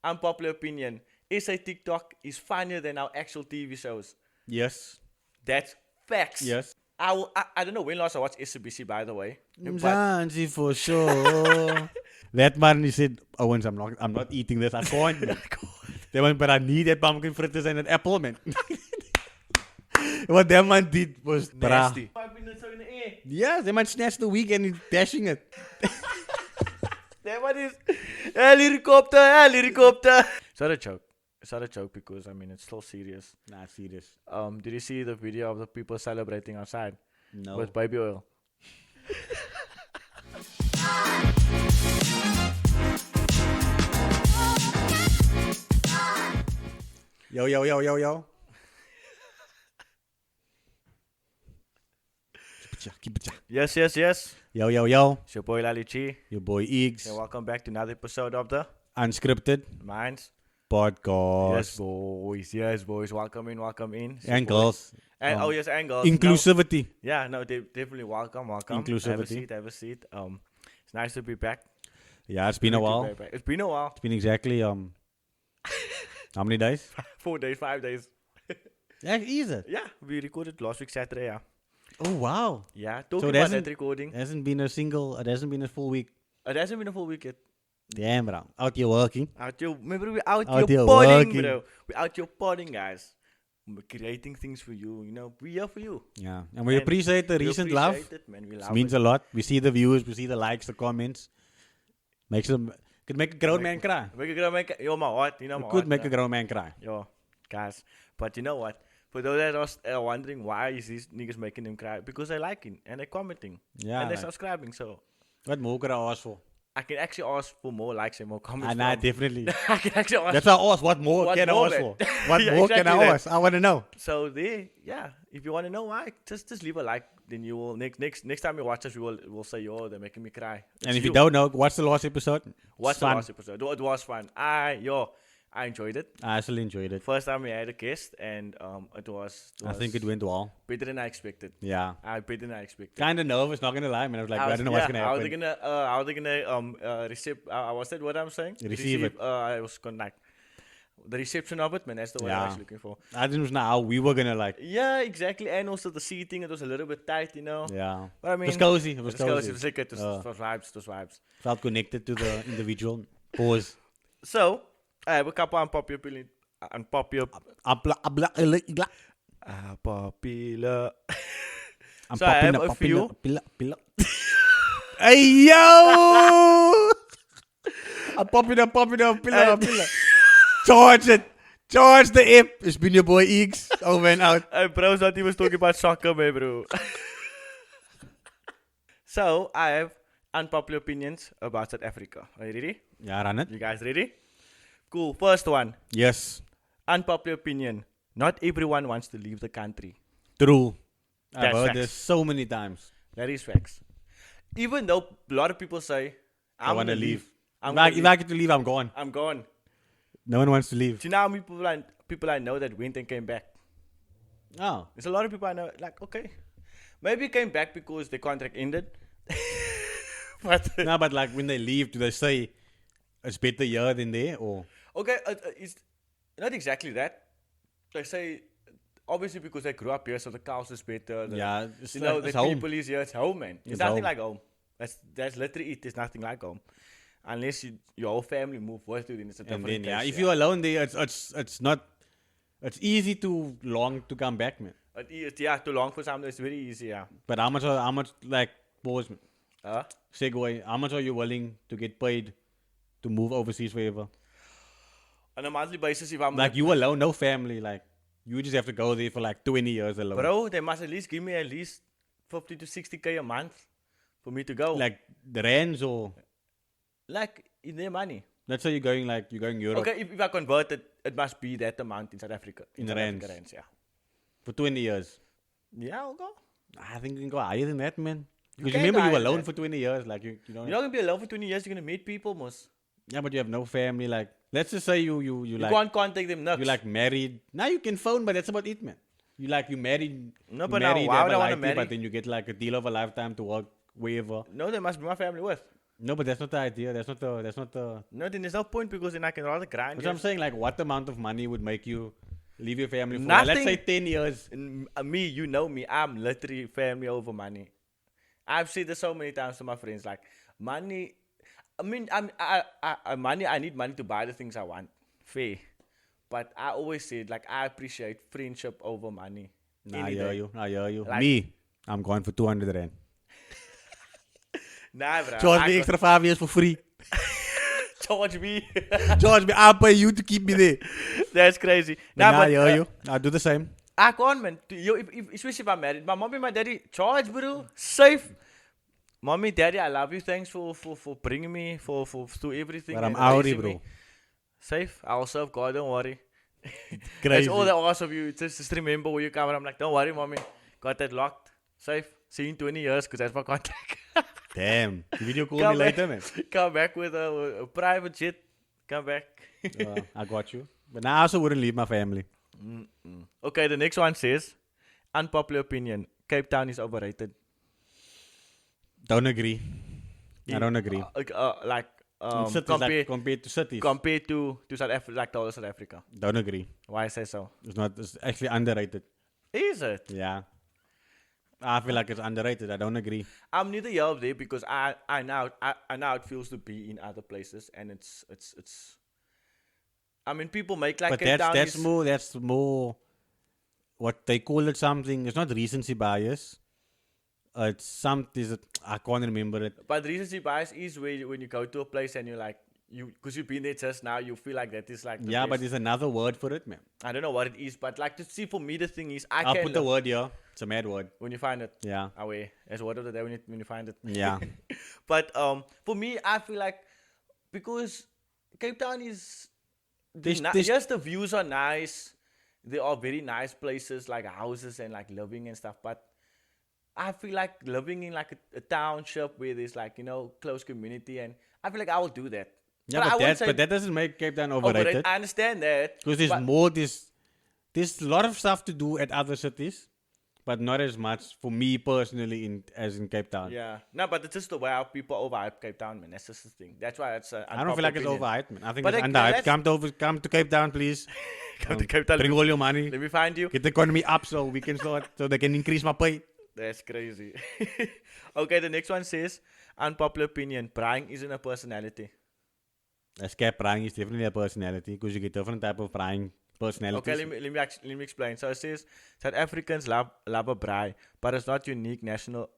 Unpopular opinion. SA TikTok is funnier than our actual TV shows. Yes. That's facts. Yes. I don't know when last I watched SBC, by the way. But Zanzi for sure. That man, he said, Owens, I'm not eating this. I can't. Man. But I need that pumpkin fritters and an apple, man. What that man did was nasty. 5 minutes in the air. Yeah, that man snatched the wig and he's dashing it. That one is helicopter. It's not a joke. It's not a joke because it's still serious. Nah, serious. Did you see the video of the people celebrating outside? No. With baby oil. Yo. Keep it. Yes. Yo. It's your boy Lalichi. Your boy Eags. And welcome back to another episode of the Unscripted Minds Podcast. Yes, boys. Welcome in. And girls. And and girls. Inclusivity. Definitely welcome. Inclusivity. Have a seat. It's nice to be back. Yeah, it's been a while. It's been a while. It's been exactly how many days? 4 days, 5 days. Yeah, is it? Yeah, we recorded last week Saturday. Yeah. Oh wow. Yeah, talking about that recording. It hasn't been a full week. It hasn't been a full week yet. Damn, bro. Out here working. Remember we're out here here podding, working. bro. We're out here podding, guys. We're creating things for you. We're here for you. Yeah, and we appreciate the recent love. It, man. We It love means a lot. We see the views, we see the likes, the comments. Could make a grown man cry. You're my heart. My Could heart, make a grown man cry. Yo, guys. But you know what? For those that are wondering why is these niggas making them cry, because they liking and they're commenting. Yeah, and they're subscribing. So what more could I ask for? I can actually ask for more likes and more comments. Nah, definitely. I can actually ask. That's why I ask. What more can I ask for? What Yeah, more can I exactly ask? I want to know. So if you want to know why, just leave a like. Then you will next time you watch us, we'll say, yo, they're making me cry. And if you don't know, watch the last episode. Watch the last episode. It was fun. I enjoyed it. I actually enjoyed it. First time we had a guest, and it was I think it went well. better than I expected. Yeah. Better than I expected. Kind of nervous, not gonna lie, man. I was like, I don't know what's gonna happen. How are they gonna receive? What's that? What I'm saying? Receive it. I was gonna like the reception of it, man. That's the word I was looking for. I didn't know how we were gonna like. Yeah, exactly. And also the seating, it was a little bit tight, Yeah. But I mean, it was cozy. It was cozy. It was like it was vibes. Felt connected to the individual. Pause. So I have a couple unpopular. So I have a few. Hey yo! Unpopular. Charge the app. It's been your boy Eags. Over and out. Bro, thought he was talking about soccer, man, bro. So I have unpopular opinions about South Africa. Are you ready? Yeah, run it. You guys ready? Cool. First one. Yes. Unpopular opinion. Not everyone wants to leave the country. True. I've That's heard facts. this so many times. That is facts. Even though a lot of people say, I want to leave. I'm If I get to leave, I'm gone. I'm gone. No one wants to leave. Do you know how many people I know that went and came back? Oh. There's a lot of people I know, like, okay. Maybe came back because their contract ended. But like when they leave, do they say it's better here than there? Or Okay, it's not exactly that. They say, obviously because they grew up here, so the cows is better. it's the it's home. people is here, it's home, man. It's It's nothing home. like home. That's literally it. There's nothing like home. Unless your whole family move with you, then it's a different And then case, if you're alone there, it's not. It's easy to long to come back, man. Too long for some, it's very easy, yeah. But how much like pause, man. Segue. How much are you willing to get paid to move overseas forever? On a monthly basis, if I'm Like you alone, no family, like you just have to go there for like 20 years alone. Bro, they must at least give me at least 50 to 60K a month for me to go. Like the rands or Like in their money. let's say you're going Europe Okay, if I convert it, it must be that amount in South Africa. In South rands. Africa rands, yeah. for 20 years. Yeah, I'll go. I think you can go higher than that, man. Because can remember go you were higher than alone that. for 20 years, like you don't. You're not gonna be alone for 20 years. You're gonna meet people, most. Yeah, but you have no family. Like let's just say you You like can't contact them. Nuts. you like married. Now you can phone, but that's about it, man. You married. No, you but now, married, why have would a I wanna life there, marry? But then you get like a deal of a lifetime to work wherever. No, they must be my family with. No, but that's not the idea. That's not the. No, then there's no point because then I can rather grind. Because I'm saying, like, what amount of money would make you leave your family for? Let's say 10 years. Me, you know me. I'm literally family over money. I've said this so many times to my friends. Like, money. I mean, money. I need money to buy the things I want. Fair. But I always said, like, I appreciate friendship over money. Nah, I hear you. Like, me, I'm going for 200 rand. Nah, bro. Charge me extra 5 years for free. Charge me. Charge me. I'll pay you to keep me there. That's crazy. But I hear you. I'll do the same. I can't, man. Especially if I'm married. My mommy and my daddy, charge, bro. Safe. Mommy, daddy, I love you. Thanks for bringing me, for through everything. But I'm out here, bro. Safe. I'll serve God, don't worry. Crazy. That's all I ask of you. Just remember where you come from. I'm like, don't worry, mommy. Got that locked. Safe. See you in 20 years because that's my contract. Damn. You video call Come me back. later, man. Come back with a private jet. Come back. I got you. But now I also wouldn't leave my family. Okay, the next one says, unpopular opinion. Cape Town is overrated. Don't agree. I don't agree. Compared to cities. Compared to South Africa, like the whole South Africa. Don't agree. Why I say so? It's actually underrated. Is it? Yeah. I feel like it's underrated. I don't agree. I'm neither here or there because I know how it feels to be in other places, and it's. I mean, people make like. But that's more. What they call it something. It's not recency bias. It's something. I can't remember it. But recency bias is where when you go to a place and you're like because you've been there just now, you feel like that is like. Yeah, best. But there's another word for it, man. I don't know what it is, but like to see for me the thing is I'll put the word here. It's a mad word. When you find it. Yeah. Away. As word of the day when you find it. Yeah. But for me, I feel like because Cape Town is just the views are nice. There are very nice places like houses and like living and stuff. But I feel like living in like a township where there's like, close community, and I feel like I will do that. Yeah, but that doesn't make Cape Town overrated. I understand that. Because there's a lot of stuff to do at other cities, but not as much for me personally as in Cape Town. Yeah. No, but it's just the way how people overhype Cape Town, man. That's just the thing. That's why it's I don't feel like it's overhyped, man. I think but it's underhyped. Come to Cape Town, please. Come to Cape Town. Bring all your money. Let me find you. Get the economy up so we can start, so they can increase my pay. That's crazy. Okay, the next one says, unpopular opinion, prying isn't a personality. That's cap. Prying is definitely a personality because you get different type of prying personalities. Okay, let me explain. So it says, South Africans love a braai, but it's not unique national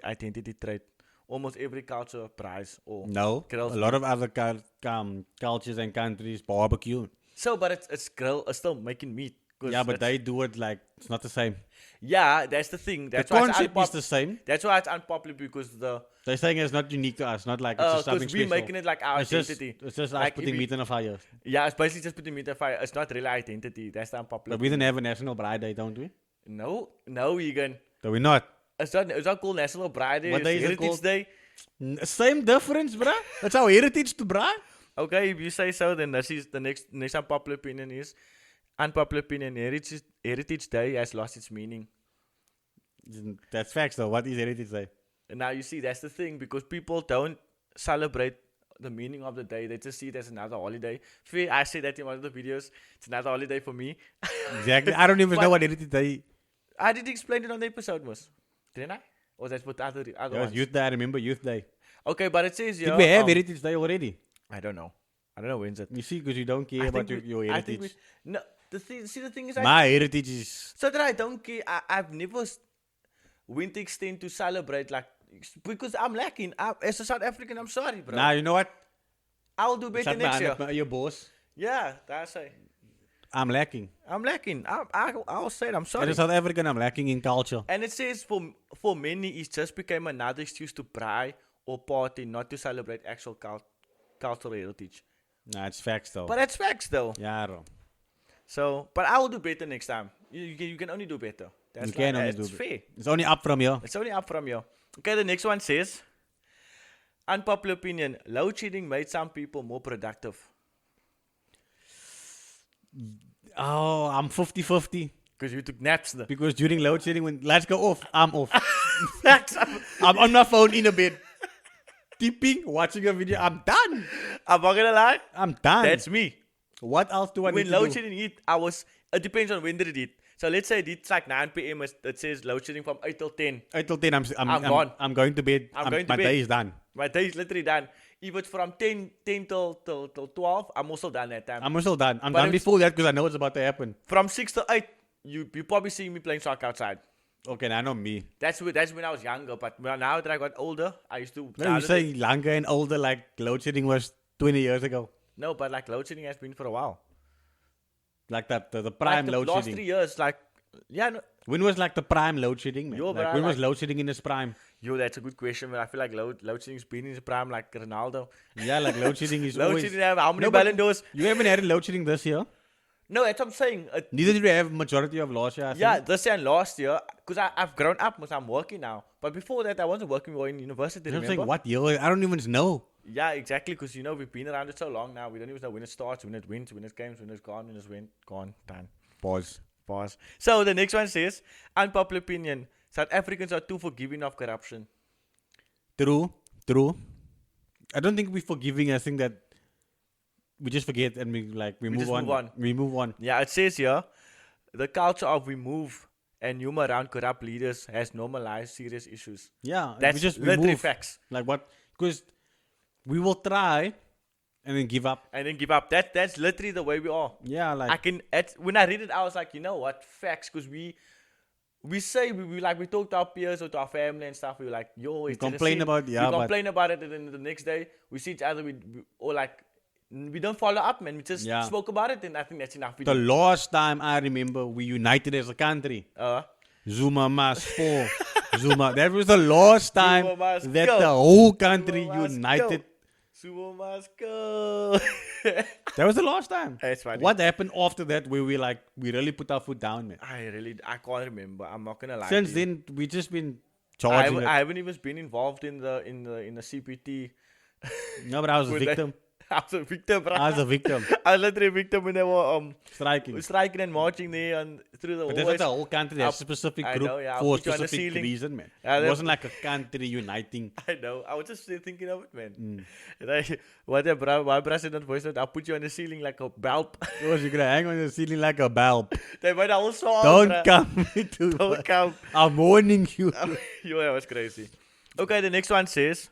identity trait. Almost every culture pries or no. A lot of other cultures and countries barbecue. So, but it's still making meat. Yeah, but they do it like it's not the same. Yeah, that's the thing. That's the why concept is the same. That's why it's unpopular because they're saying it's not unique to us. Not like it's just something special. Because we're making it like our identity. It's just like us putting meat in a fire. Yeah, it's basically just putting meat in a fire. It's not really identity. That's the unpopular. But we don't have a National Bride Day, don't we? No, Eagan. Do we not? It's not called National Bride Day. What day is Heritage it called? Day. Same difference, bruh. That's our heritage to bruh. Okay, if you say so, then this is the next unpopular opinion is unpopular opinion. Heritage Day has lost its meaning. That's facts, though. What is Heritage Day? And now you see that's the thing because people don't celebrate the meaning of the day. They just see it as another holiday. I say that in one of the videos. It's another holiday for me. Exactly. I don't even know what Heritage Day is. I did explain it on the episode, didn't I? Or that's what other ones? Youth Day. I remember Youth Day. Okay, but it says Did we have Heritage Day already? I don't know when's it. You see, because you don't care about your heritage. No, the thing is, my heritage is so that I don't care. I've never went to extent to celebrate because I'm lacking. As a South African, I'm sorry, bro. Nah, you know what? I'll do better next year. Your boss. Yeah, that's it. I'm lacking. I'll say it. I'm sorry. As a South African, I'm lacking in culture. And it says for many, it just became another excuse to pry or party, not to celebrate actual cultural heritage. Nah, it's facts though. But that's facts though. Yeah, bro. So, but I will do better next time. You can only do better. That's it's fair. It's only up from here. It's only up from here. Okay, the next one says, unpopular opinion, load shedding made some people more productive. Oh, I'm 50-50. Because you took naps. Because during load shedding, when lights go off, I'm off. I'm on my phone in a bed. tipping, watching a video. I'm done. I'm not gonna lie. I'm done. That's me. What else do I need When to load do? shedding hit, it depends on when did it hit. So let's say it's like 9 p.m. It says load shedding from 8 till 10. 8 till 10, I'm gone. I'm going to bed. I'm going to my bed. day is done. My day is literally done. If it's from 10 till 12, I'm also done that time. I'm also done. I'm But done it's- before that because I know it's about to happen. From 6 to 8, you probably see me playing soccer outside. Okay, now I know me. That's when I was younger. But now that I got older, I used to. No, you say younger and older, like load shedding was 20 years ago. No, but like load shedding has been for a while. Like that, the prime Like load the last shedding. 3 years, like, yeah, no, When was like the prime load shedding, man? Yo, Like, but when I was like- load shedding in its prime? yo, that's a good question. But I feel like load shedding's been in his prime, like Ronaldo. Yeah, like load shedding is Load always... shedding have how many No, but Ballon d'Ors? You haven't had a load shedding this year. No, that's what I'm saying. Neither did we have majority of last year, I think. Yeah, this year and last year, because I've grown up, because I'm working now. But before that, I wasn't working. We were in university. I'm Remember? saying, what year? I don't even know. Yeah, exactly. Because we've been around it so long now. We don't even know when it starts, when it wins, when it games, when it's gone, when it's gone, done. Pause. So the next one says, unpopular opinion: South Africans are too forgiving of corruption. True. I don't think we're forgiving. I think that we just forget and we move just on. move on. We move on. Yeah, it says here, the culture of remove and humor around corrupt leaders has normalized serious issues. Yeah, That's we just literally remove. facts. Like what? Because we will try and then give up. And then give up. That's literally the way we are. Yeah, like When I read it, I was like, you know what, facts, because we say we talk to our peers or to our family and stuff. We were like, yo, it's complain about we but complain about it, and then the next day we see each other. We don't follow up, man. We just spoke about it, and I think that's enough. the last time I remember we united as a country. Zuma must fall. Zuma. That was the last time Zuma must that go. the whole country Zuma must united. Zuma must go. That was the last time. That's funny. What happened after that where we really put our foot down, man? I can't remember. I'm not gonna lie. Since to you. then we just been I charging haven't, it. I haven't even been involved in the CPT. No, but I was a When they- victim. I was a victim, bro. I was a victim. I was literally a victim when they were Striking. and marching there and through the But that's hallways. not the whole country. That's a specific I group know, yeah, I'll for a put you on the specific ceiling. reason, man. Yeah, It that- wasn't like a country uniting. I know. I was just thinking of it, man. My president voice note, I'll put you on the ceiling like a bulb. Because you're going to hang on the ceiling like a bulb. They made a whole song. Don't bruh. come to Don't come. I'm warning you. Yo, that was crazy. Okay, the next one says,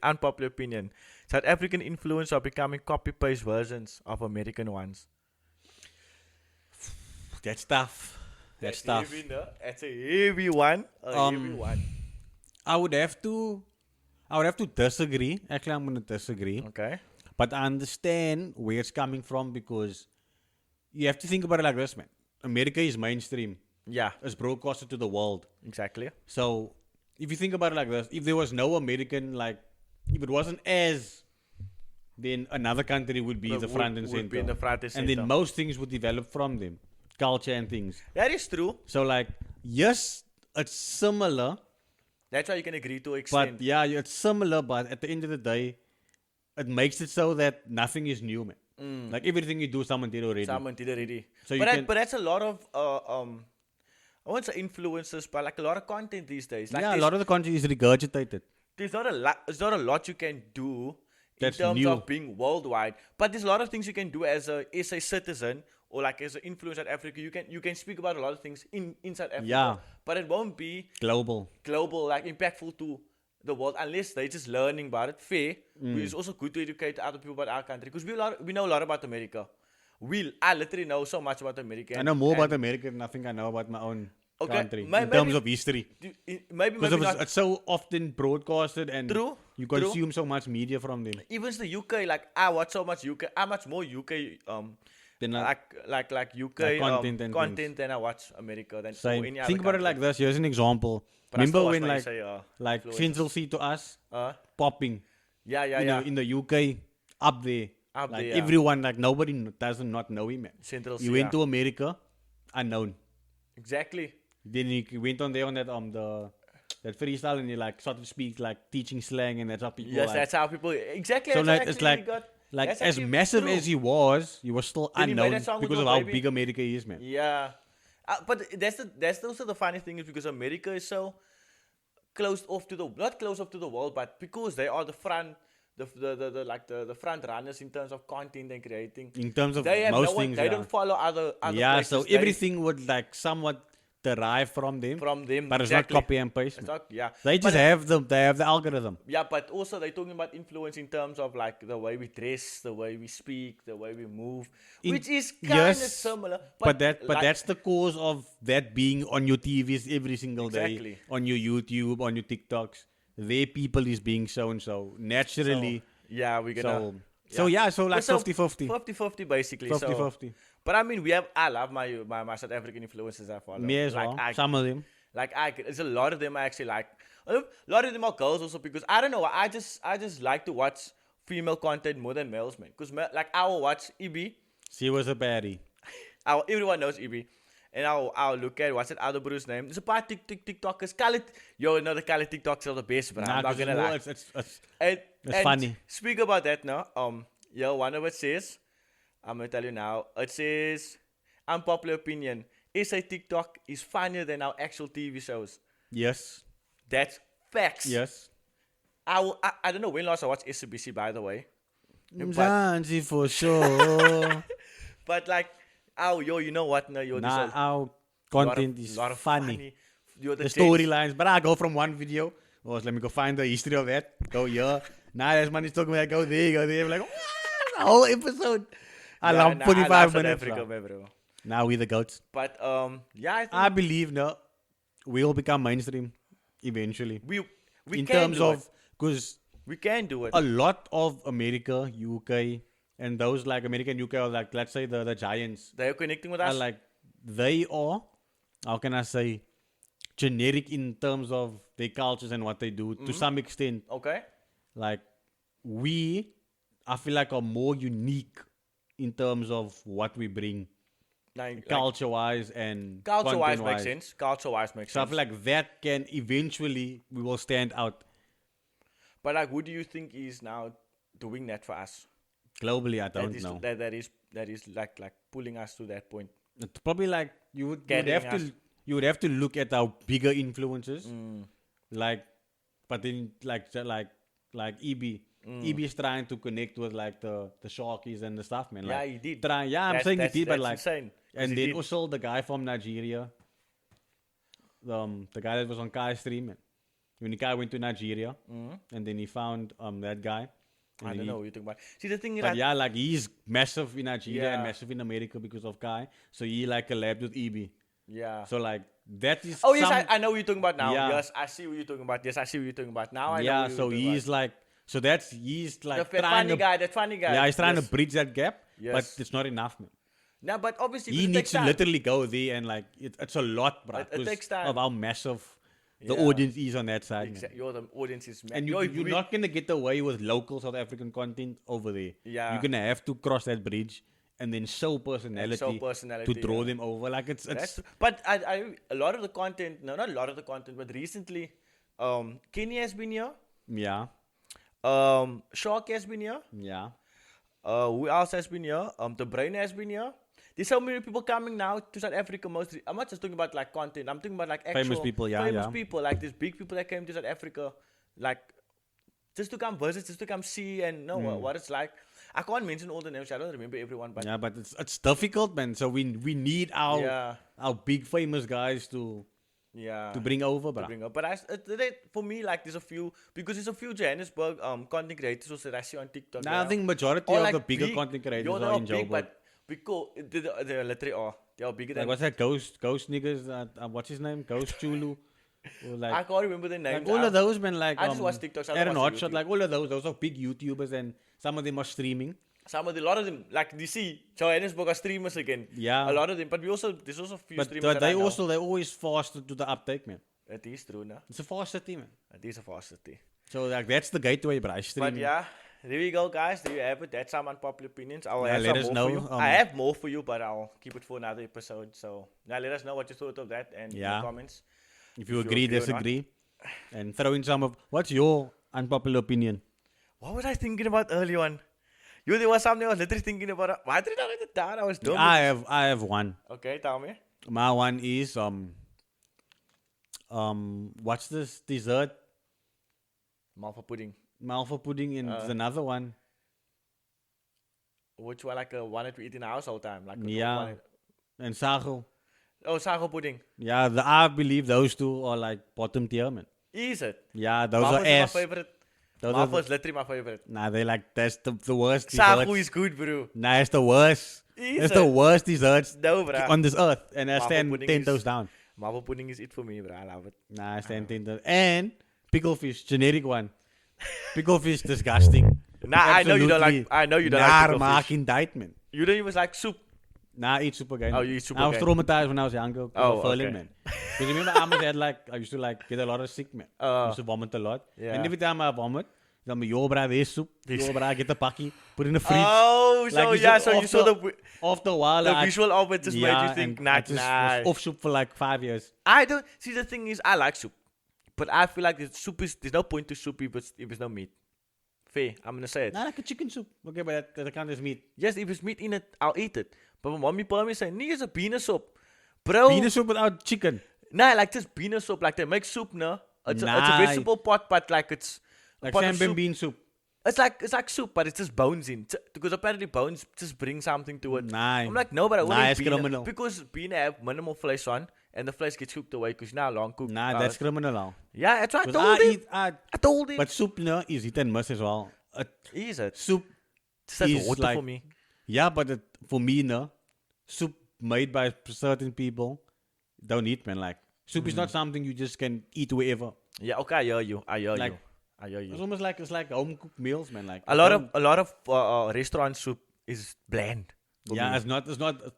unpopular opinion. South African influencers are becoming copy-paste versions of American ones. That's tough. That's tough. Heavy, no? That's a heavy one. Heavy one. I would have to disagree. Actually, I'm going to disagree. Okay. But I understand where it's coming from because you have to think about it like this, man. America is mainstream. Yeah, It's broadcasted to the world. exactly. So if you think about it like this, if there was no American, if it wasn't as, then another country would be the front and Would center. be in the front and And center. then most things would develop from them. Culture and things. That is true. So yes, it's similar. That's why you can agree to an But extent. yeah, it's similar, but at the end of the day, it makes it so that nothing is new, man. Like everything you do, someone did already. Someone did already. So But that's a lot of I won't say influencers, but like a lot of content these days. Like Yeah, a lot of the content is regurgitated. there's not a lot you can do That's in terms new. of being worldwide. But there's a lot of things you can do as a citizen or like as an influencer in Africa. You can speak about a lot of things in South Africa. Yeah. But it won't be Global. global, like impactful to the world unless they're just learning about it. Fair. It's also good to educate other people about our country because we know a lot about America. I literally know so much about America. I know more about America than I think I know about my own Okay, country in maybe- terms of history. Maybe Because not. it's so often broadcasted and True, you true. consume so much media from them. Even the UK, like I watch so much UK. I much more UK Then like UK like content and content than I watch America than or same. any other Think about it country. like this. Here's an example. But I Remember still watch when what you like say, influencers. Central C to us popping yeah. in the UK up there. Up Like there, yeah. everyone, like nobody doesn't not know him, man. Central He C, went yeah. to America, unknown. Exactly. Then he went on there on that that freestyle and he like started to speak like teaching slang and that's how people Yes, like, that's how people exactly. so that's like it's actually like got, like that's as actually massive true. as he was still Then he made unknown that song with because of Lil how Baby. big America is, man. Yeah, but that's also the funny thing is because America is so closed off to not closed off to the world, but because they are the front. The front runners in terms of content and creating. In terms of They have most no one, things, they don't follow other places. So everything would like somewhat derive from them. But it's not copy and paste. It's not, yeah. They just have the algorithm. Yeah, but also they're talking about influence in terms of like the way we dress, the way we speak, the way we move, which is kind of similar. But that's the cause of that being on your TVs every single day, on your YouTube, on your TikToks. Their people is being shown, so naturally. So, yeah, we're gonna. So like 50-50. 50-50 basically. 50-50. But I mean, I love my South African influencers I follow. Me as well. Some of them. Like there's a lot of them I actually like. A lot of them are girls also because I don't know. I just like to watch female content more than males, man. Because like I will watch EB. She was a baddie. Everyone knows EB. And I'll look at what's that other bro's name. There's a part TikTokers. The Khaled TikToks are the best, but I'm not gonna lie. It's funny. Speak about that now. One of it says, I'm gonna tell you now. It says, unpopular opinion. SA TikTok is funnier than our actual TV shows. Yes. That's facts. Yes. I don't know when last I watched SBC, by the way. Zanzi for sure. But like, you know what? No, our content is funny. The storylines. But I go from one video. Let me go find the history of that. Go here. Now this man is talking about go there. I'm like, the whole episode. I love 45 minutes. Bro. Now we the goats. But I believe we'll become mainstream eventually. We in can terms do of because we can do it. A lot of America, UK, and those like America and UK are like, let's say the giants. They're connecting with us. They are, how can I say, generic in terms of their cultures and what they do to some extent. Okay. Like I feel like are more unique in terms of what we bring. Culture-wise and culture-wise makes sense. So I feel like that can eventually we will stand out. But like, who do you think is now doing that for us? Globally, I don't know. That is like pulling us to that point. It's probably like you would have to look at our bigger influences, but then like EB. EB is trying to connect with like the Sharkies and the stuff, man. Yeah, he did. I'm saying he did, but like insane. And then also the guy from Nigeria, the guy that was on Kai's stream, man. When the guy went to Nigeria, and then he found that guy. I don't know what you're talking about. See, the thing is but yeah, like he's massive in Nigeria and massive in America because of Kai. So he like collabed with EB. Yeah. So like that is. Oh yes, I know what you're talking about now. Yeah. Yes, I see what you're talking about. Yes, I see what you're talking about now. I know. Yeah. So he's like. So he's like the funny guy. Yeah, he's trying to bridge that gap, but it's not enough, man. No, but obviously he needs to literally go there and like it's a lot, bro. It takes time. Of how massive the audience is on that side. Exactly. The audience is massive. And you're not gonna get away with local South African content over there. Yeah. You're gonna have to cross that bridge and then show personality to draw them over. Like it's but I a lot of the content, not a lot of the content, but recently, Kenny has been here. Yeah. Shark has been here. Yeah. Who else has been here? The Brain has been here. There's so many people coming now to South Africa. Mostly, I'm not just talking about like content. I'm talking about like actual famous people. People. Like there's big people that came to South Africa, like just to come visit, just to come see and know what it's like. I can't mention all the names. I don't remember everyone, but but it's difficult, man. So we need our big famous guys to bring over, but for me, like there's a few Johannesburg content creators also that I see on TikTok. I think majority of the bigger content creators are in Joburg. But because they literally they are bigger than. Like what's that ghost niggas? What's his name? Ghost Chulu. Like, I can't remember the names. Like all of those men, like I just watch TikToks. Aaron Hotshot, like all of those are big YouTubers, and some of them are streaming. A lot of them, like you see, Johannesburg are streamers again. Yeah, a lot of them. But there's also a few streamers. But they always faster to the uptake, man. It is true, no? It's a fast city, man. It is a fast city. So like that's the gateway, bro. But yeah, there we go, guys. There you have it. That's some unpopular opinions. Let us know. For you. I have more for you, but I'll keep it for another episode. So now let us know what you thought of that and in the comments. If you agree, disagree, and throw in some of what's your unpopular opinion. What was I thinking about early on? There was something I was literally thinking about. Why did I write it down? I was dumb. I have one. Okay, tell me. My one is what's this dessert? Malva pudding. Malva pudding and there's another one. Which one, like one that we eat in the house all the time? Like and sago. Oh, sago pudding. Yeah, I believe those two are like bottom tier, man. Is it? Yeah, those Malva's are ass. my favorite. Malva's literally my favorite. Nah, they like, that's the worst Sago is good, bro. Nah, it's the worst. It's the worst desserts on this earth. And I stand 10 toes down. Malva pudding is it for me, bro. I love it. Nah, I stand 10 toes. And pickle fish, generic one. Pickle fish, disgusting. Nah, I know you don't like pickle fish. Indictment. You don't even like soup. Nah, I eat soup again. Oh, you eat soup I again. was traumatized when I was younger. Okay. Man. Because remember, I used to get a lot of sick, man. I used to vomit a lot. Yeah. And every time I vomit, I'm like, yo, bro, there's soup. Yo, bro, get the pakkie, put it in the fridge. Oh, so yeah, so you saw the after a while, the visual of it just made you think, nah. Was off soup for like 5 years. I don't see. The thing is, I like soup, but I feel like there's no point to soup if it's no meat. Fair, I'm gonna say it. Nah, like a chicken soup. Okay, but that count as meat. Yes, if it's meat in it, I'll eat it. But my mommy probably say, nee, it's a bean soup. Bro. Bean soup without chicken. Nah, like just bean soup. Like they make soup, no? It's a vegetable pot, but like it's like sam bean soup. It's like soup, but it's just bones in. Because apparently bones just bring something to it. Nah. I'm like, no, but I want it's criminal. Because bean have minimal flesh on, and the flesh gets cooked away because now long cooked. Nah, that's criminal now. Yeah, that's what I told him. I told him. But soup, no, is hit and miss as well. Is it? Soup is water like, for me. Yeah, but for me, no. Soup made by certain people don't eat, man. Like, soup is not something you just can eat wherever. Yeah, okay, I hear you. It's almost like home cooked meals, man. Like a lot of restaurant soup is bland. Yeah, it's not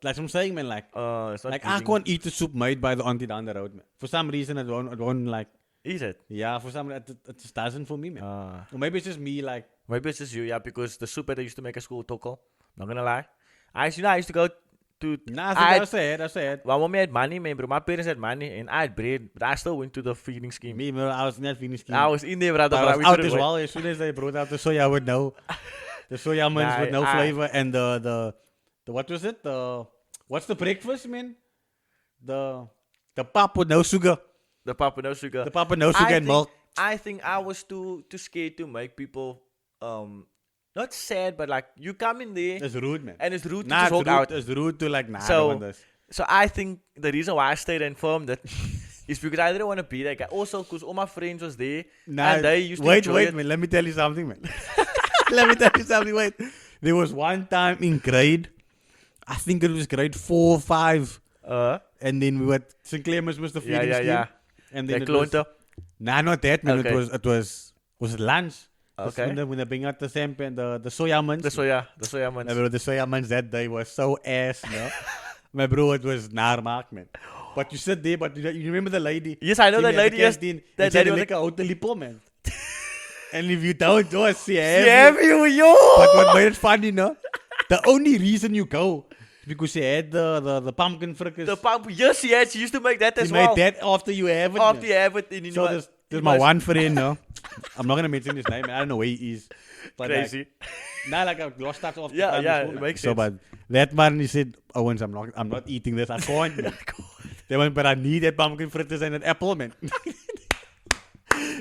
like I'm saying, man. Like, it's not like I can't eat the soup made by the auntie down the road, man. For some reason, I don't like. Is it? Yeah, for some reason it just doesn't for me, man. Or maybe it's just me, like. Maybe it's just you, yeah. Because the soup that I used to make at school, toko. Not gonna lie, I used to go to. Nah, I said. My mommy had money, man, bro. My parents had money, and I had bread, but I still went to the feeding scheme. Me, bro, I was in that feeding scheme. I was in there, brother. I was out as well. As soon as they brought out the soya with no with no flavor, and the what was it? What's the breakfast, man? The pap with no sugar. The pap with no sugar. The pap with no sugar and milk. I think I was too scared to make people not sad, but like you come in there. It's rude, man. And it's rude to just walk out. It's rude to like, nah, So I think the reason why I stayed and filmed it is because I didn't want to be that guy. Also, because all my friends was there. Nah, and they used to enjoy it. Man. Let me tell you something, man. Wait. There was one time in grade, I think it was grade 4 or 5. And then we were, St. Clemens was the feeding scheme. Yeah. And then Nah, not that, man. Okay. It was lunch. Okay. When they bring out the sampan, the soya muns. The soya muns. My bro, the soya muns that day was so ass, no? My bro, it was narmak, man. But you sit there, but you remember the lady? Yes, I know that lady. Yes, that lady was like a hotel man. And if you don't go, she have you, yo. But what made it funny, no? The only reason you go is because she had the pumpkin fritters. Yes, she had. She used to make that as well. She made that after you have it. After you have it. So there's my one friend, no? I'm not going to mention his name. I don't know where he is. But crazy. Like I lost touch off. It makes sense. So, but that man, he said, Owens, I'm not eating this. I can't. But I need that pumpkin fritters and an apple, man.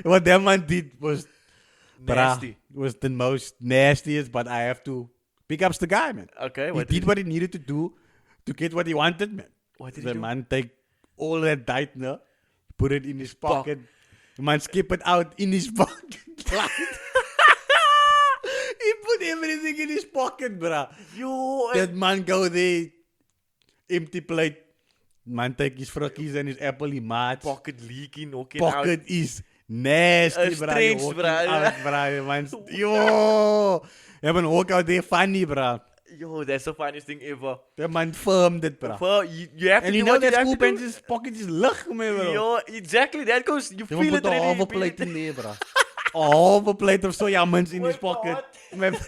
What that man did was nasty. Was the most nastiest, but I have to pick up the guy, man. Okay. He did what he needed to do to get what he wanted, man. What did he do? The man take all that diet, no? Put it in his pocket. The man skip it out in his pocket. He put everything in his pocket, bruh. That man go there, empty plate. Man take his frukkies and his apple, he maats. Pocket leaking, Pocket out. Is nasty, bruh. Strange, bruh. Man's, yo. You man walk out there funny, bruh. Yo, that's the funniest thing ever. That man firmed it, bruh. You have to and do you know what that you school pants pocket is lucht, man, bro. Yo, exactly. That goes, you feel it already. Put a half a plate in there, bruh. A half a plate of soya muns in his pocket. My bro.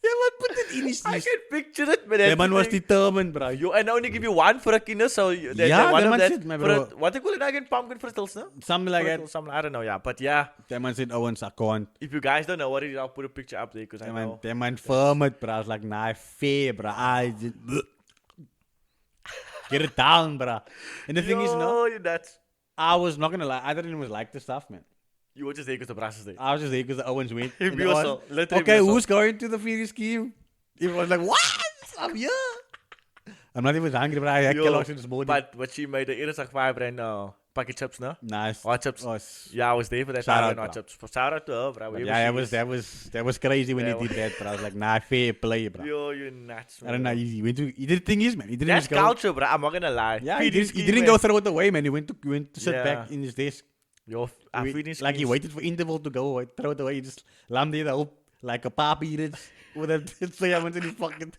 Yeah, man, put it in his teeth. I can picture it, man. That man was determined, bro. Yo, and I only give you one frickiness, so that one man of that. said, my bro. What they call it again? Pumpkin fritters, no? Something like that. I don't know, yeah. But yeah. That man said, Owens, I can't. If you guys don't know what it is, I'll put a picture up there because I know. That man firm it, bro. I was like, nah, fair, bro. I just... Get it down, bruh. And the thing is, no, that's... I was not gonna lie. I didn't even like the stuff, man. You were just there because the brass is there. I was just there because the Owens went. Me also. Literally Okay, me also. who's going to the feeding scheme? Everyone was like, what? I'm here. I'm not even hungry, but I had Kellogg's in this morning. But she made the Erisach 5 brand packet chips, no? Nice. Hot chips. Oh, Yeah, I was there for that. Shout out, hot chips. Shout out to her, bro. Yeah, that was crazy when he did that, but I was like, nah, fair play, bro. Yo, you're nuts, man. I don't know. He did the thing is, man. He didn't That's just go. culture, bro. I'm not gonna lie. Yeah, he didn't go throw it away, man. He went to sit back in his desk. Yo, Like he waited for interval to go, throw it away. He just landed up like a papi did. With a in his pocket.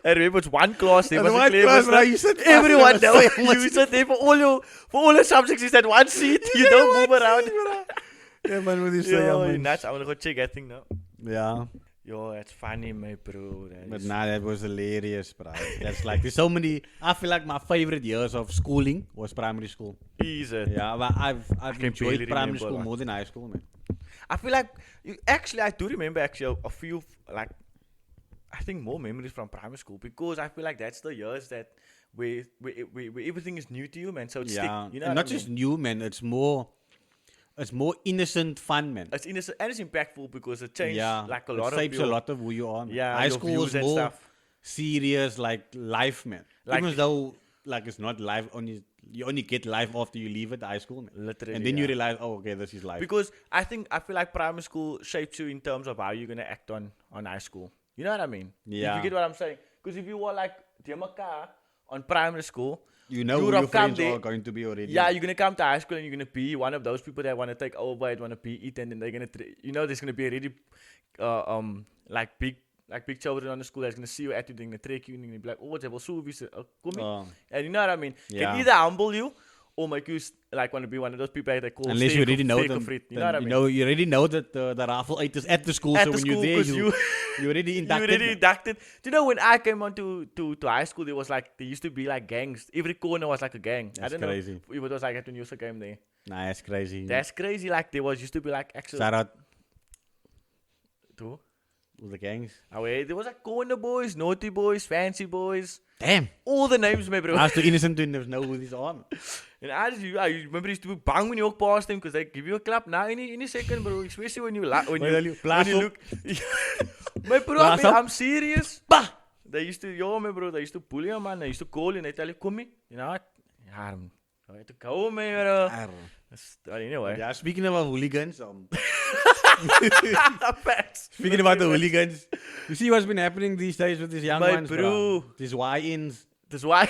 I remember it's one class. There was one class, bro. You said everyone know. You sit there for all your subjects. You said one seat. You don't move around. Yeah, man, what you say? Yo, nuts. I wanna go check that thing now. Yeah. Yo, that's funny, my bro. But nah, that was hilarious, bro. That's like, there's so many. I feel like my favorite years of schooling was primary school. Is it? Yeah, but I've enjoyed primary school more than high school, man. I feel like I do remember a few like I think more memories from primary school because I feel like that's the years that where everything is new to you, man. So it's yeah, you know, and not just new, man. It's more innocent fun, man. It's innocent and it's impactful because it changed like a it lot shapes of a lot of who you are. Man. Yeah, high school was more stuff. serious, like life, man. Like, even though like it's not life only. You only get life after you leave at high school, man. Literally, and then you realize, oh, okay, this is life. Because I feel like primary school shapes you in terms of how you're gonna act on high school. You know what I mean? Yeah. If you get what I'm saying? Because if you were like Demaka on primary school, you know who your friends are going to be already. Yeah, you're gonna come to high school and you're gonna be one of those people that want to take over, want to be it, and then they're gonna, there's gonna be already, like big children on the school that's gonna see your attitude, they're gonna trick you, and they're gonna be like, oh, what's that? So and you know what I mean? Yeah. Can either humble you or make you like want to be one of those people that they call. Unless you already know them, you know what I mean? You already know that the raffle 8 is at the school, so when you're there, you're already inducted. You already inducted. Do you know when I came on to high school, there used to be like gangs. Every corner was like a gang. That's I don't crazy. know if it was like that when you came there. Nah, that's crazy. That's crazy. Like there used to be like actual. Shout out to the gangs. Oh, yeah, there was like corner boys, naughty boys, fancy boys. Damn. All the names, my bro. I was too innocent to know who these are. And I remember used to be bang when you walk past them because they give you a clap now in a second, bro. Especially when you look. My bro, I'm serious. Bah! They used to bully you, man. They used to call you and they tell you, come in. You know what? Yeah, I had to go, man, bro. Anyway. Yeah, speaking about hooligans, speaking about the hooligans, you see what's been happening these days with these young ones, bro. These Y-ins. This why.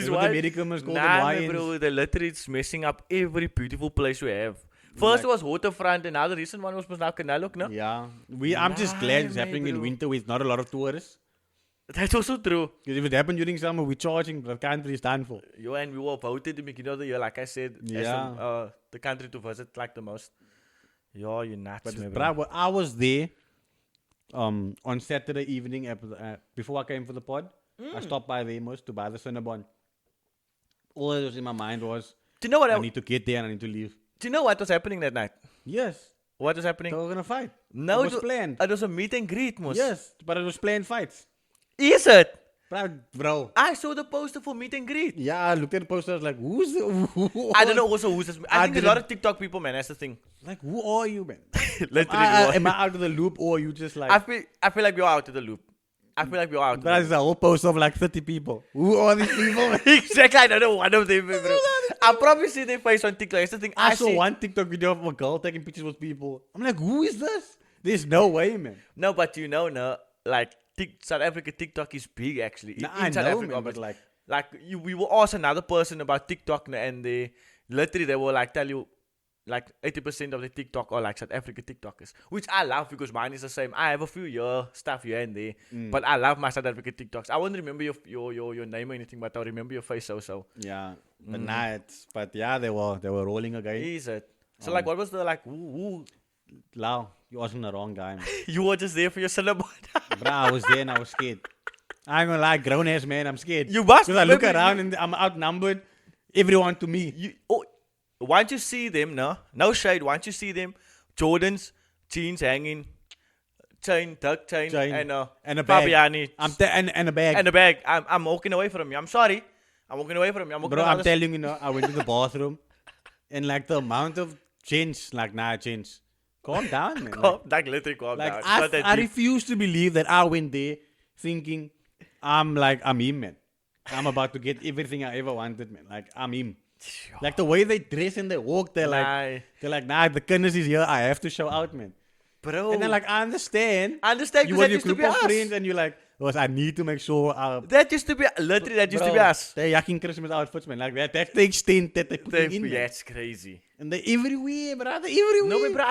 What the medical must call them Y-ins. Bro, they're literally messing up every beautiful place we have. First it was waterfront, and now the recent one was now Canal Walk, no? Yeah. I'm just glad it's happening in winter with not a lot of tourists. That's also true. Because if it happened during summer, we're charging, but the country is done for. Yo, and we were voted to beginning of the year, like I said, as the country to visit like the most. Yo, you're nuts, but bro, I was there on Saturday evening before I came for the pod. I stopped by there to buy the Cinnabon. All that was in my mind was, do you know what I need to get there and I need to leave. Do you know what was happening that night? Yes. What was happening? They were going to fight. No, it was planned. It was a meet and greet, Mos. Yes, but it was planned fights. Is it? Bro. I saw the poster for meet and greet. Yeah, I looked at the poster. I was like, I don't know also who's this. I think a lot of TikTok people, man. That's the thing. Like, who are you, man? Am I out of the loop or are you just like... I feel like we're out of the loop. That's a whole post of like 30 people. Who are these people? Exactly. I don't know one of them, bro. I probably see their face on TikTok. That's the thing. I saw one TikTok video of a girl taking pictures with people. I'm like, who is this? There's no way, man. No, but like South Africa TikTok is big actually. I know, man, but we will ask another person about TikTok and they will like tell you like 80% of the TikTok are like South Africa TikTokers, which I love because mine is the same. I have a few stuff here and there, but I love my South Africa TikToks. I won't remember your name or anything, but I'll remember your face so. Yeah, but they were rolling again. Is it? So like, what was the like? Lyle, you wasn't the wrong guy, man. You were just there for your syllabus. Bro, I was there and I was scared. I ain't gonna lie, grown ass man, I'm scared. You must. Because I look around and I'm outnumbered. Everyone to me. Once you see them, no shade. Once you see them, Jordans, jeans hanging, duck chain, and a bag. And a bag. And a bag. I'm walking away from you. I'm sorry. I'm walking away from you. I'm walking Bro, I'm away. telling you now, I went to the bathroom and like the amount of gents, like, nah, gents, calm down, man. Like literally calm Like, down. It's not that I deep. refuse to believe that I went there thinking I'm him, man. I'm about to get everything I ever wanted, man. Like, I'm him. Like the way they dress and they walk, they're like, nah, the kindness is here. I have to show out, man. Bro. And then like, I understand. Understand You because with that your used to group be of us. friends and you're like, I need to make sure. That used to be, literally, that used to be us. They're yucking Christmas outfits, man. Like that's the extent that they put in, man. That's crazy. And they're everywhere, bro. They're everywhere. No, but bro,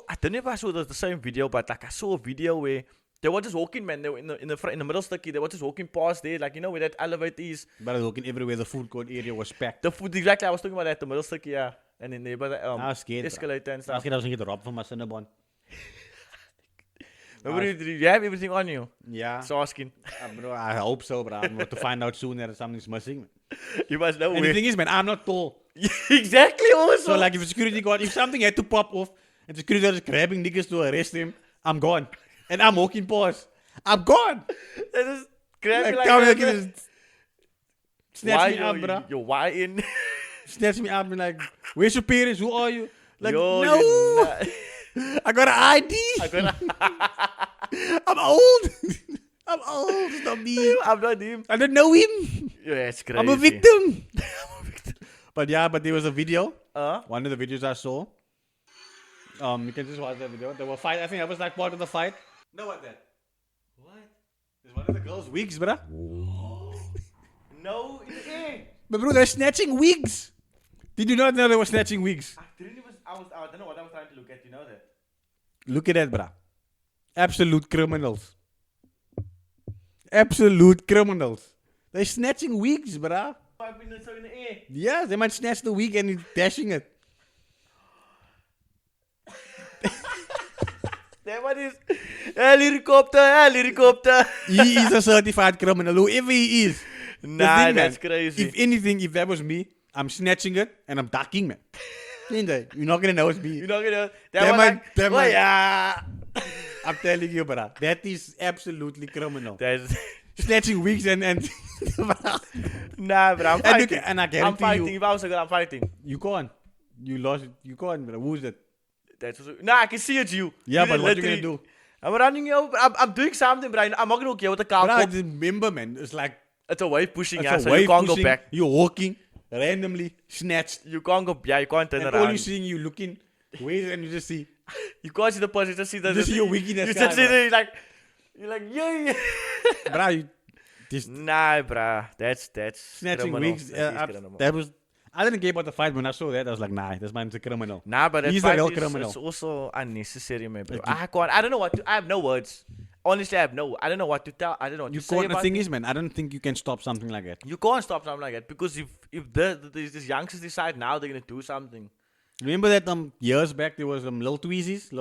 I don't know if I saw the same video, but like I saw a video where they were just walking, man. They were in the middle sticky. They were just walking past there, like, you know, where that elevator is. But I was walking everywhere. The food court area was packed. The food, exactly. I was talking about that, the middle sticky, yeah. And then they were I was scared, escalator and I was stuff. scared I was going to get robbed from my Cinnabon. Remember, do you have everything on you? Yeah. So asking. Bro, I hope so, bro. I'm going to find out soon that something's missing, man. You must know And the thing is, man, I'm not tall. Exactly, also. So, like, if a security guard, if something had to pop off, and the security guard is grabbing niggas to arrest him, I'm gone. And I'm walking past. I'm gone. They just grab me Like, like come that, here, bro. just snatch me up, bro. Yo, why in? Snatch me up and like, where's your parents? Who are you? Like, Yo, no. you're not- I got an ID. I'm old. I'm old. It's not me. I'm not him. I don't know him. Yo, that's crazy. I'm a victim. But yeah, but there was a video. Uh? One of the videos I saw. You can just watch that video. There were fight. I think that was like part of the fight. No, what that? What? There's one of the girls' wigs, bruh. No, in the air. But bro, they're snatching wigs. Did you not know they were snatching wigs? I don't know what I was trying to look at. You know that? Look at that, bruh. Absolute criminals. Absolute criminals. They're snatching wigs, bruh. I've been so in the air. Yeah, they might snatch the wig and he's dashing it. That one is helicopter. He is a certified criminal, whoever he is. Nah, thing, that's man, crazy. If anything, if that was me, I'm snatching it and I'm ducking, man. You're not gonna know it's me. You're not gonna. That That might- yeah. I'm telling you, bruh. That is absolutely criminal. That's Snatching wigs and nah, but I'm And fighting. look, and I I'm guarantee fighting. you, If I was a girl, I'm fighting. you can't. You lost. You can't, bruh. Who's that? That's also, nah, I can see it's you. Yeah, You but what you literally- gonna do? I'm running you. I'm doing something, but I'm not gonna get with the car. Bruh, just remember, man. It's like It's a wave pushing it's us, a so wave you can't pushing, go back. You're walking randomly, snatched, You can't go. Yeah, you can't turn and around. all you seeing, you looking, wait, and you just see. You can't see the person. You just see the. You just see your wig in the You sky, just see bruh. the you're like yeah. Bruh, you just Nah, bruh. That's snatching criminal. wigs. That is criminal. That was. I didn't care about the fight when I saw that. I was like, nah, this man's a criminal. Nah, but that He's a fight real is, criminal. it's also unnecessary, man, bro. Like, I can't. I don't know what. I have no words. Honestly, I don't know what to tell. I don't know what You to say can't. The about thing it. is, man, I don't think you can stop something like that. You can't stop something like that because if these youngsters decide now they're gonna do something. Remember that years back there was little tweezies,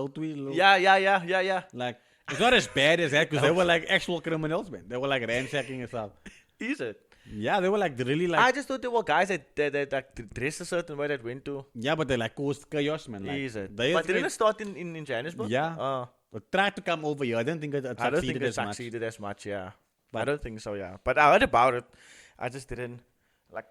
Yeah. like it's not as bad as that because they were like actual criminals, man. They were like ransacking and stuff. Is it? Yeah, they were like really like I just thought there were guys that like dressed a certain way that went to. yeah, but they like caused chaos, man. Like, Is it? They But didn't it start in Johannesburg? Yeah. But tried to come over here. I don't think it I don't think succeeded it as much. succeeded as much. Yeah. I But- don't think so. Yeah. But I heard about it. I just didn't like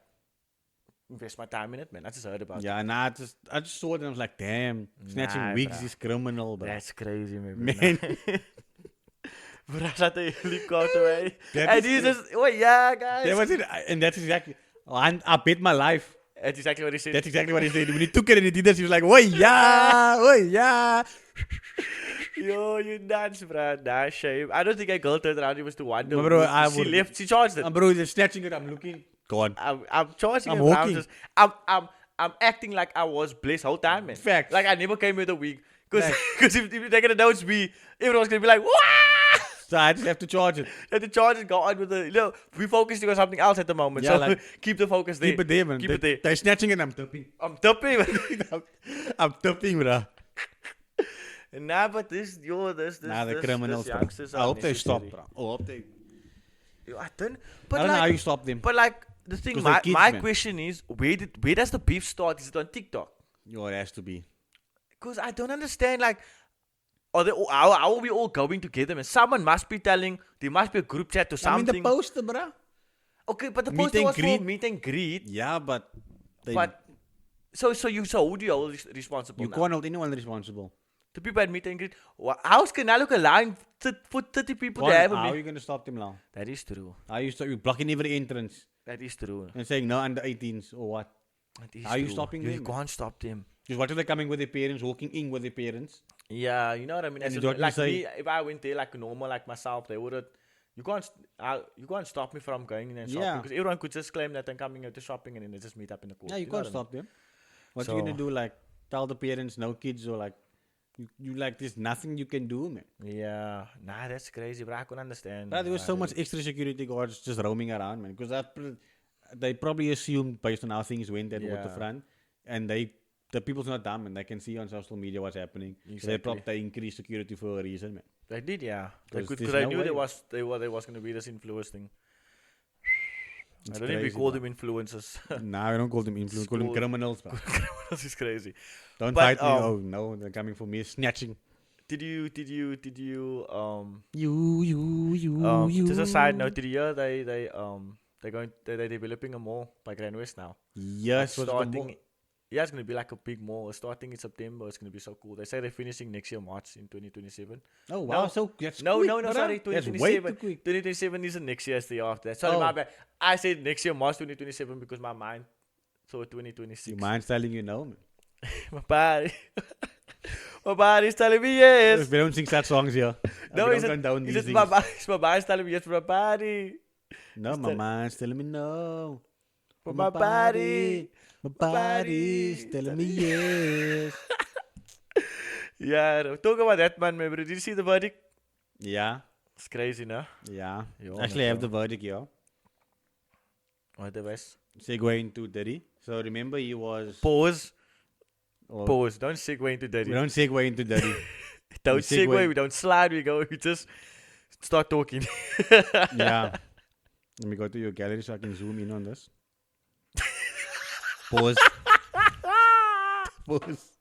invest my time in it, man. I just heard about it. Yeah, nah, I just saw it and I was like, damn, snatching Nah, wigs bruh. is criminal, bro. That's crazy, man. Man. But I shot the helicopter away. That And is he's just, oh yeah, guys. That was it, and that's exactly. I bet my life. That's exactly what he said. That's exactly what he said. When he took it and he did this, he was like, "Oi yeah." Yo, you nuts, bro. Nah, shame. I don't think a girl turned around. It was to wonder. Bro, I she would- left. She charged it. Bro, he's snatching it. I'm looking. Gone. I'm charging I'm it. walking. I'm acting like I was blessed whole time, man. Facts. Like I never came with a wig. Because Facts. if they're gonna know it's me, everyone's gonna be like, "Wah!" So I just have to charge it. And the charges go on with the. We're focusing on something else at the moment. Yeah, so like, keep the focus there. Keep it there, man. Keep it there. They're snatching it. I'm tipping. I'm tipping, man. I'm tipping, bro. Nah, but this. Nah, the criminals, this bro. youngsters I are hope they stop, unnecessary. bro. I hope they. Yo, I don't. I But don't know how like, you stop them. but like the thing, 'Cause my they're kids, my man. question is, where does the beef start? Is it on TikTok? Yo, it has to be. Because I don't understand, like, how are we all going together, man? Someone must be telling, there must be a group chat or I mean, something. the poster, bro. Okay, but the Meet poster and was for greet. meet and greet. Yeah, but So who do you hold responsible you now? can't hold anyone responsible. The people at meet and greet. How's Canal Walk allowing for 30 people to have a How are meet? you going to stop them now? That is true. How you blocking every entrance That is true. and saying no under 18s or what? That is How are you true. stopping You them? can't stop them. Because what if they're coming with their parents, walking in with their parents? Yeah, you know what I mean. And As you don't like say- me, if I went there like normal, like myself, they wouldn't. You can't stop me from going in and shopping Yeah. because everyone could just claim that I'm coming out to shopping and then they just meet up in the court. Yeah, you know can't what I mean? stop them. What you going to do? Like, tell the parents no kids or like, you like, there's nothing you can do, man. Yeah, nah, that's crazy, but I couldn't understand. But there was so much extra security guards just roaming around, man. Because they probably assumed based on how things went at Waterfront, and the people's not dumb and they can see on social media what's happening. Exactly. So they increased security for a reason, man. They did, yeah. They 'Cause could, there's because I no knew way. there was going to be this influence thing. It's I don't even crazy, call man. them influencers. Nah, I don't call them influence, call them School- criminals, bro. This is crazy. Don't But, fight me. Oh no, they're coming for me. Snatching. Did you You. just a side note, did you hear they're developing a mall by Grandwest now? Yes, Like what's the more? Yeah, it's gonna be like a big mall. Starting in September, it's gonna be so cool. They say they're finishing next year March in 2027. Oh wow, No. so that's No, quick, no, brother. sorry, That's way 2027. too quick. 2027 isn't next year, it's the year after that. Sorry, Oh. my bad. I said next year March 2027 because my mind thought Your 2026. mind's telling you no, man. My body, my body's telling me yes. We don't sing sad songs here. No, we is don't it? condone Is these it my things. body's telling me yes for my body? No, is my that- mind's telling me no. For But my body. My body's body's telling me yes. Yeah, talk about that man, man. Did you see the verdict? Yeah, It's crazy, no? yeah. Yo, Actually, I have man, the verdict here. What the best? Segue into Diddy. So remember, he was. Pause. or- Pause. Don't segue into We daddy. don't segue into Diddy. Don't we segue. segue. We don't slide. We go. We just start talking. Yeah. Let me go to your gallery so I can zoom in on this. Pause. Pause.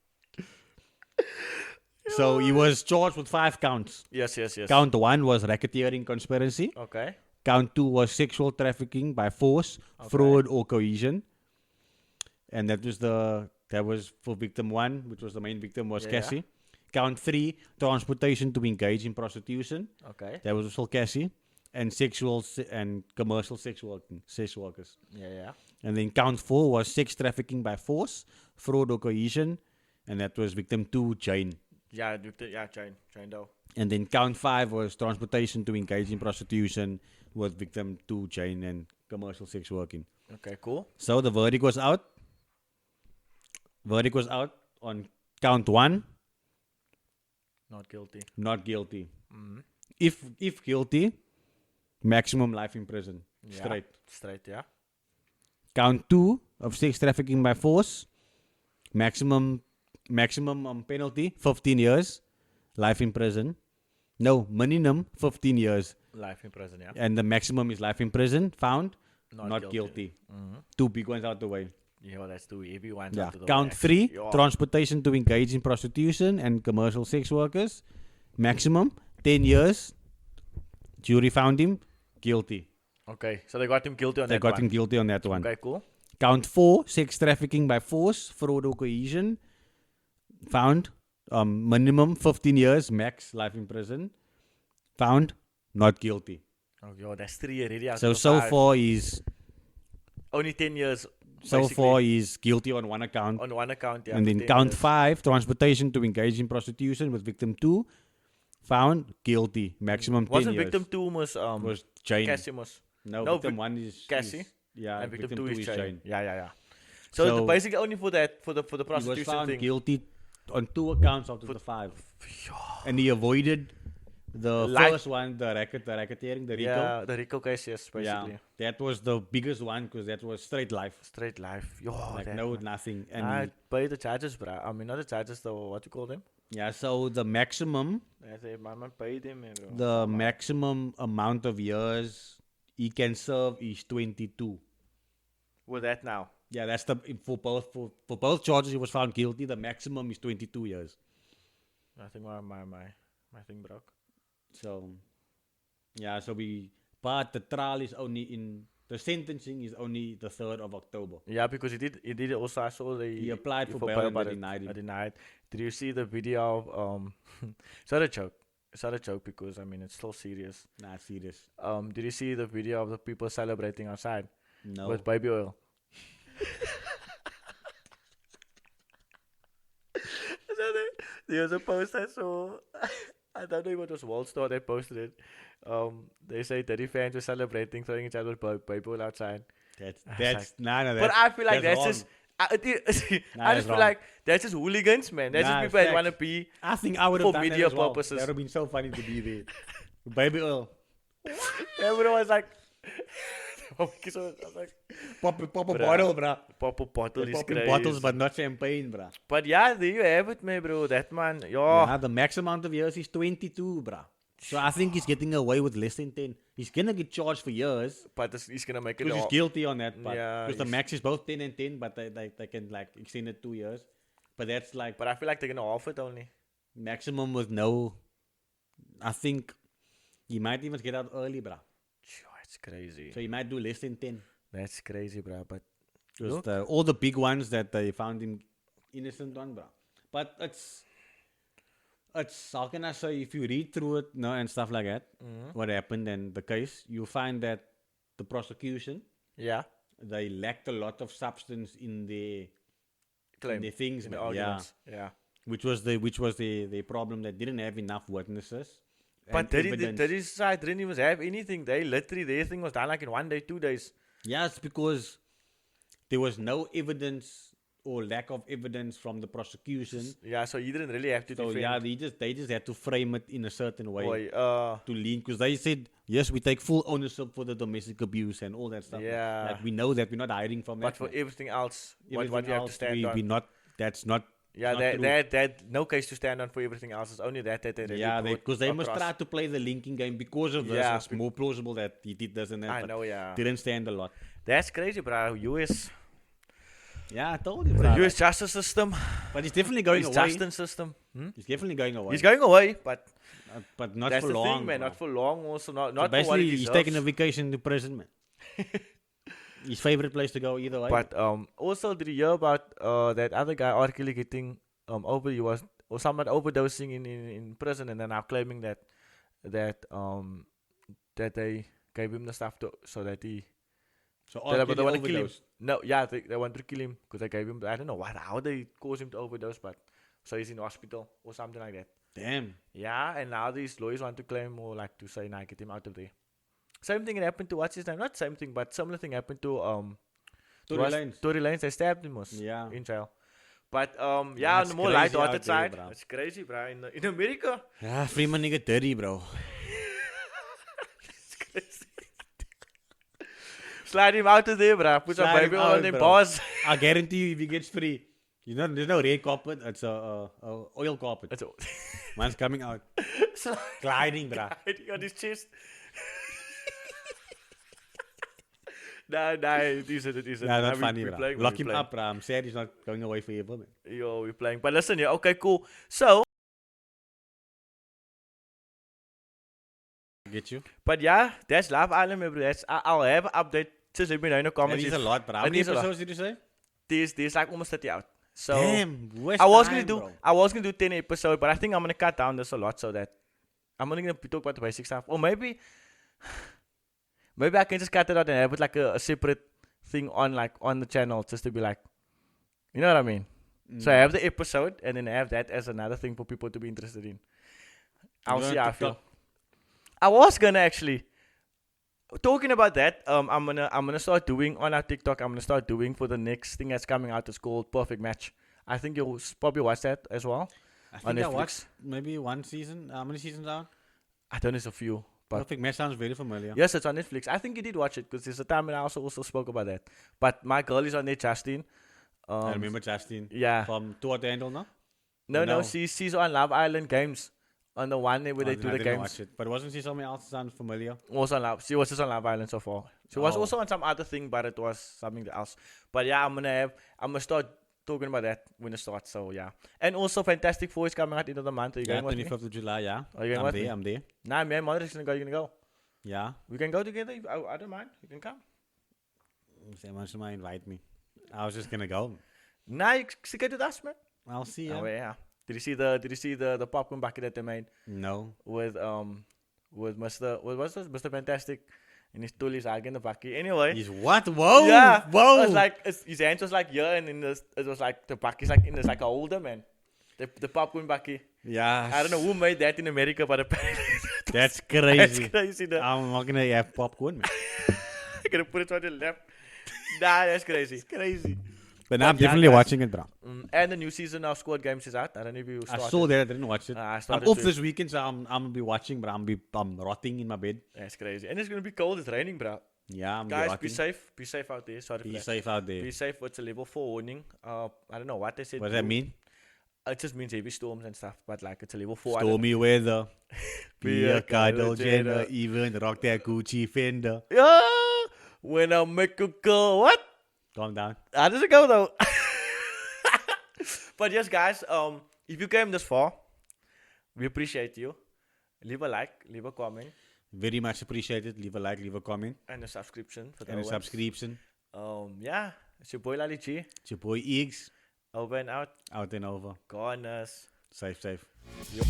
So he was charged with 5 counts. Yes. Count 1 was racketeering conspiracy. Okay. Count 2 was sexual trafficking by force, fraud, or coercion. And that was for victim 1, which was the main victim, was Yeah. Cassie. Count 3, transportation to engage in prostitution. Okay. That was also Cassie. And and commercial sex workers. Yeah. And then count 4 was sex trafficking by force, fraud, or coercion. And that was victim 2, Jane. Yeah, Jane Doe. And then count 5 was transportation to engage in prostitution with victim 2, Jane, and commercial sex working. Okay, cool. So the verdict was out. Verdict was out on count 1, Not guilty. not guilty. Mm-hmm. If guilty, maximum life in prison. Yeah. Straight, yeah. Count 2 of sex trafficking by force, maximum penalty 15 years, life in prison. No, minimum 15 years, Life in prison, yeah. and the maximum is life in prison. Found Not guilty. Mm-hmm. 2 big ones out the way. Yeah, that's too heavy. One. Yeah. Count 3, Yeah. transportation to engage in prostitution and commercial sex workers, maximum 10 years. Jury found him guilty. Okay, so they got him guilty on They that got one. him guilty on that one. Okay, cool. Count 4, sex trafficking by force, fraud, or coercion. Found minimum 15 years, max life in prison. Found not guilty. Oh, yo, that's 3 already. Out So of the 5. far he's Only 10 years. so basically, far he's guilty on one account. on one account, yeah. And for then 10 count years. 5, transportation to engage in prostitution with victim 2. Found guilty, maximum 10 Wasn't years. victim 2 was Jane. Cassie was. No, No, victim 1 is Cassie. yeah, And victim 2 2 is Jane. Jane. Yeah. So, So- basically only for that, for the He was prostitution found thing. guilty on 2 accounts out of the 5. And he avoided the Like- first one, the racketeering, the RICO. Yeah, the RICO case, yes, basically. Yeah, that was the biggest one because that was straight life. Straight life. Yo, Like that no one. nothing. And I paid the charges, bro. I mean, not the charges, though. What you call them? yeah, so the maximum I say, my man paid him. Bro. the maximum amount of years he can serve is 22. With that now. Yeah, that's the for both charges he was found guilty. The maximum is 22 years. I think my thing broke. So yeah, but the trial is only in the sentencing is only the 3rd of October. Yeah, because he did also. I saw He applied for bail and they denied him. I denied. Did you see the video of It's not a joke. It's not a joke because I mean it's still serious. Nah, it's serious. Did you see the video of the people celebrating outside? No. With baby oil. There was a post I saw. I don't know if it was Wall Store that posted it. They say Diddy fans were celebrating, throwing each other baby oil outside. That's no. But I feel like that's wrong. just. I just feel like that's just hooligans, man. That's just people that want to be. I think I would have for done media that as well. purposes. That would have been so funny to be there. Baby oil. Everyone was like, I was like, pop a bottle, bro. Pop a bottle is crazy. Bottles, but not champagne, bro. But yeah, there you have it, man, bro. That man, yeah. The max amount of years is 22, bro. So I think he's getting away with less than 10. He's gonna get charged for years. But he's gonna make it. Because he's guilty on that part. Yeah. Because the max is both 10 and 10, but they can like extend it 2 years. But that's like. But I feel like they're gonna offer it only. Maximum with no. I think he might even get out early, bro. It's crazy. So he might do less than 10. That's crazy, bro. But all the big ones that they found him innocent on, bro. But it's how can I say, if you read through it, and stuff like that, what happened and the case, you find that the prosecution, they lacked a lot of substance in their claim, in their things, in the arguments. Yeah. Which was the problem. They didn't have enough witnesses. But Diddy's side didn't even have anything. Their thing was done like in 1 day, 2 days. Yeah, it's because there was no evidence or lack of evidence from the prosecution. Yeah, so he didn't really have to defend. So yeah, they just had to frame it in a certain way to lean. Because they said, yes, we take full ownership for the domestic abuse and all that stuff. Yeah. Like we know that, we're not hiding from that. But for everything else, what you have to stand on. That's not. Yeah, that no case to stand on for everything else. It's only that they really because they must try to play the linking game because of this. Yeah, it's more plausible that he did this and that. I know, yeah. Didn't stand a lot. That's crazy, bro. US. Yeah, I told you, bro. The US justice system. But he's definitely going away. Justice system. He's definitely going away. He's going away, but not that's for long. That's the thing, man. Not for long. Also, not so basically, for what he's taking a vacation to prison, man. His favorite place to go either way. But also, did you hear about that other guy arguably getting someone overdosing in prison, and then now claiming that they gave him the stuff so that he. So they want to kill him. No, yeah, they want to kill him because they gave him. I don't know how they caused him to overdose, but so he's in hospital or something like that. Damn. Yeah, and now these lawyers want to claim or like to say, get him out of there. Same thing happened to what's his name? Not same thing, but similar thing happened to Tory Lanez. Tory Lanez, they stabbed him in jail. But on the more light-hearted side, bro. It's crazy, bro. In America. Yeah, free my nigga dirty, bro. It's crazy. Slide him out of there, bro. Put some baby on the boss. I guarantee you, if he gets free, there's no red carpet. It's a oil carpet. Man's coming out. Gliding, bro. Gliding on his chest. Nah, it isn't. Yeah, not funny, bro. Lock him up, bro. I'm sad he's not going away forever, man. Yo, we're playing. But listen, yeah, okay, cool. So, get you. But yeah, that's Love Island, bro. I'll have an update. Just let me know in the comments. That is a lot, bro. How many episodes did you say? There's like almost 30 out. So damn, I was gonna do 10 episodes, but I think I'm gonna cut down this a lot so that I'm only gonna talk about the basic stuff. Or maybe I can just cut it out and have it like a separate thing on the channel just to be like, you know what I mean? So I have the episode and then I have that as another thing for people to be interested in. I'll see how I feel. I was gonna actually talking about that. I'm gonna start doing on our TikTok. I'm gonna start doing for the next thing that's coming out. It's called Perfect Match. I think you'll probably watch that as well. I think I watched maybe one season. How many seasons are? I don't know, it's a few. But Perfect Match sounds very familiar. Yes, it's on Netflix. I think you did watch it because there's a time when I also spoke about that. But my girl is on there, Justine. I remember Justine. Yeah. From Toward the Handle, no? No, she's on Love Island Games. On the one where they do the games. Watch it. But wasn't she something else that sounds familiar? She was just on Love Island so far. She was also on some other thing, but it was something else. But yeah, I'm gonna start talking about that when it starts. So yeah. And also Fantastic Four is coming out end of the month. Are you going with me? 25th of July, yeah. Are you going with me? I'm there. Nah, me and mother is gonna go. Yeah. We can go together. I don't mind. You can come. Someone might invite me. I was just gonna go. Nah, you get to that, man. I'll see Oh ya. yeah. Did you see the popcorn bucket that they made No. with Mr. Fantastic and his tool is in the bucket. Anyway. He's what? Whoa! Yeah. Whoa! It was like his hands was like here, and it was like the bucket's like in this like a holder, man. The popcorn bucket. Yeah. I don't know who made that in America, but apparently That's crazy. that's crazy. I'm not gonna have popcorn, man. I'm gonna put it on the left. Nah, that's crazy. It's crazy. But now I'm yeah, definitely guys. watching it, bro. And the new season of Squad Games is out. I don't know if you I started. saw that. I didn't watch it. I I'm started off to. this weekend, so I'm gonna be watching, but I'm rotting in my bed. That's crazy. And it's gonna be cold. It's raining, bro. Yeah, I'm Guys, rotting. be safe. Be safe out there. Sorry for Be that. safe out there. Be safe. It's a level 4 warning. I don't know what they said. What does that mean? It just means heavy storms and stuff. But like it's a level 4. I don't- Stormy weather. Be a Kylie Kylie Jenner. Jenner. Even rock that Gucci fender. Yeah. When I make a girl, what? Calm down. How does it go though? But yes, guys. If you came this far, we appreciate you. Leave a like. Leave a comment. Very much appreciated. Leave a like, leave a comment, And a subscription for the and a ones. subscription. Yeah. It's your boy Lali G. It's your boy Eags. Over and out. Out and over. Goners. Safe, safe. Yep.